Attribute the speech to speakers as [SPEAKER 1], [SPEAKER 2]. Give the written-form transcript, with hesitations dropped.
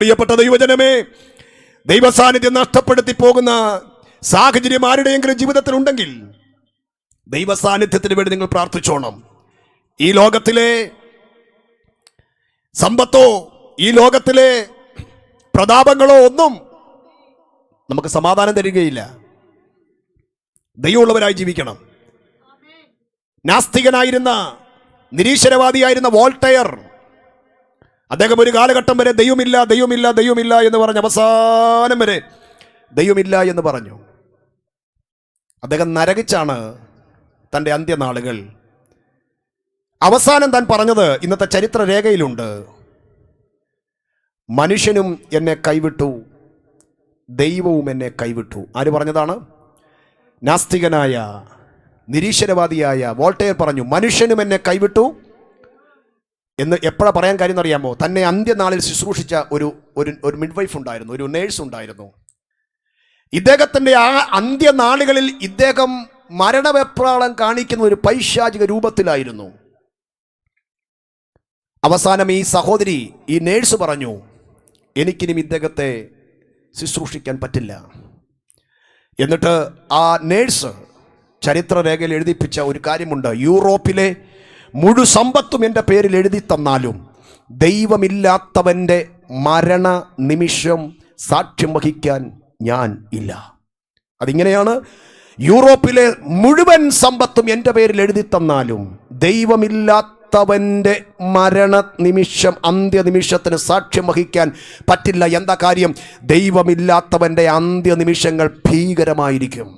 [SPEAKER 1] പ്രിയപ്പെട്ട ദൈവജനമേ, ദൈവസാന്നിധ്യം നഷ്ടപ്പെടുത്തി പോകുന്ന സാഹചര്യം ആരുടെയെങ്കിലും ജീവിതത്തിൽ ഉണ്ടെങ്കിൽ ദൈവസാന്നിധ്യത്തിന് വേണ്ടി നിങ്ങൾ പ്രാർത്ഥിച്ചോണം. ഈ ലോകത്തിലെ സമ്പത്തോ ഈ ലോകത്തിലെ പ്രതാപങ്ങളോ ഒന്നും നമുക്ക് സമാധാനം തരികയില്ല. ദൈവമുള്ളവരായി ജീവിക്കണം. നാസ്തികനായിരുന്ന നിരീശ്വരവാദിയായിരുന്ന വോൾട്ടയർ, അദ്ദേഹം ഒരു കാലഘട്ടം വരെ ദൈവമില്ല ദൈവമില്ല ദൈവമില്ല എന്ന് പറഞ്ഞ് അവസാനം വരെ ദൈവമില്ല എന്ന് പറഞ്ഞു. അദ്ദേഹം നരകിച്ചാണ് തൻ്റെ അന്ത്യനാളുകൾ. അവസാനം താൻ പറഞ്ഞത് ഇന്നത്തെ ചരിത്ര രേഖയിലുണ്ട്: മനുഷ്യനും എന്നെ കൈവിട്ടു, ദൈവവും എന്നെ കൈവിട്ടു. ആര് പറഞ്ഞതാണ്? നാസ്തികനായ നിരീശ്വരവാദിയായ വോൾട്ടയർ പറഞ്ഞു, മനുഷ്യനും എന്നെ കൈവിട്ടു എന്ന്. എപ്പോഴാണ് പറയാൻ കാര്യം എന്നറിയാമോ? തന്നെ അന്ത്യനാളിൽ ശുശ്രൂഷിച്ച ഒരു മിഡ്വൈഫ് ഉണ്ടായിരുന്നു, ഒരു നേഴ്സ് ഉണ്ടായിരുന്നു. ഇദ്ദേഹത്തിൻ്റെ ആ അന്ത്യനാളുകളിൽ ഇദ്ദേഹം മരണവെപ്രാളം കാണിക്കുന്ന ഒരു പൈശാചിക രൂപത്തിലായിരുന്നു. അവസാനം ഈ സഹോദരി, ഈ നേഴ്സ് പറഞ്ഞു, എനിക്കിനും ഇദ്ദേഹത്തെ ശുശ്രൂഷിക്കാൻ പറ്റില്ല. എന്നിട്ട് ആ നേഴ്സ് ചരിത്രരേഖയിൽ എഴുതിപ്പിച്ച ഒരു കാര്യമുണ്ട്: യൂറോപ്പിലെ മുഴു സമ്പത്തും എൻ്റെ പേരിൽ എഴുതി തന്നാലും ദൈവമില്ലാത്തവൻ്റെ മരണ നിമിഷം സാക്ഷ്യം വഹിക്കാൻ ഞാൻ ഇല്ല. അതിങ്ങനെയാണ്: യൂറോപ്പിലെ മുഴുവൻ സമ്പത്തും എൻ്റെ പേരിൽ എഴുതി തന്നാലും ദൈവമില്ലാത്തവൻ്റെ മരണ നിമിഷം, അന്ത്യനിമിഷത്തിന് സാക്ഷ്യം വഹിക്കാൻ പറ്റില്ല. എന്താ കാര്യം? ദൈവമില്ലാത്തവൻ്റെ അന്ത്യനിമിഷങ്ങൾ ഭീകരമായിരിക്കും.